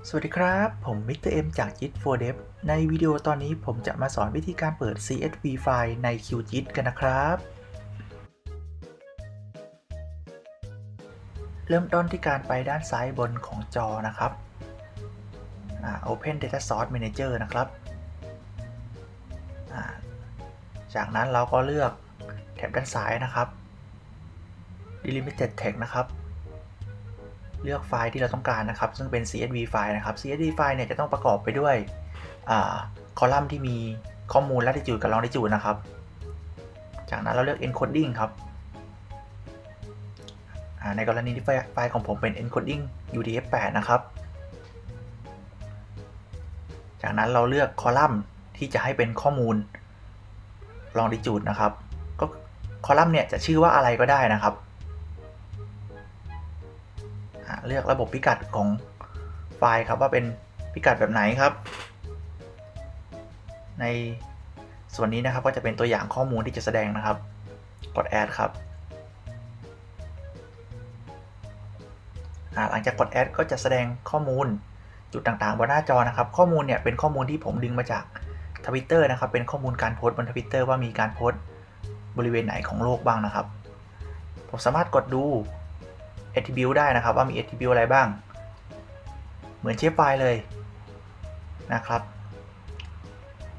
สวัสดีครับผมมิสเตอร์เอ็มจาก JIT for Dev ในวิดีโอตอนนี้ผมจะมาสอนวิธีการเปิด CSV ไฟล์ใน QGIS กันนะครับเริ่มต้นที่การไปด้านซ้ายบนของจอนะครับ Open Data Source Manager นะครับจากนั้นเราก็เลือกแถบด้านซ้ายนะครับ Delimited Text นะครับเลือกไฟล์ที่เราต้องการนะครับซึ่งเป็น CSV ไฟล์นะครับ CSV ไฟล์เนี่ยจะต้องประกอบไปด้วยคอลัมน์ที่มีข้อมูล latitude กับ longitude นะครับจากนั้นเราเลือก encoding ครับในกรณีที่ไฟล์ของผมเป็น encoding UTF-8 นะครับจากนั้นเราเลือกคอลัมน์ที่จะให้เป็นข้อมูล longitude นะครับก็คอลัมน์เนี่ยจะชื่อว่าอะไรก็ได้นะครับเลือกระบบพิกัดของไฟล์ครับว่าเป็นพิกัดแบบไหนครับในส่วนนี้นะครับก็จะเป็นตัวอย่างข้อมูลที่จะแสดงนะครับกด add ครับหลังจากกด add ก็จะแสดงข้อมูลจุดต่างๆบนหน้าจอนะครับข้อมูลเนี่ยเป็นข้อมูลที่ผมดึงมาจาก Twitter นะครับเป็นข้อมูลการโพสต์บน Twitter ว่ามีการโพสต์บริเวณไหนของโลกบ้างนะครับผมสามารถกดดู attribute ได้นะครับว่ามี attribute อะไรบ้างเหมือนเชฟไฟล์เลยนะครับ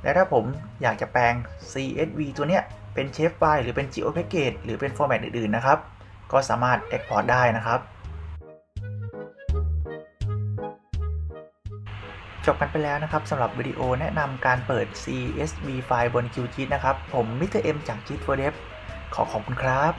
และถ้าผมอยากจะแปลง CSV ตัวเนี้ยเป็นเชฟไฟล์หรือเป็น geo package หรือเป็น format อื่นๆนะครับก็สามารถ export ได้นะครับจบกันไปแล้วนะครับสำหรับวิดีโอแนะนำการเปิด CSV ไฟล์บน QGIS นะครับผมมิสเตอร์เอ็มจาก JIT for Dev ขอบคุณครับ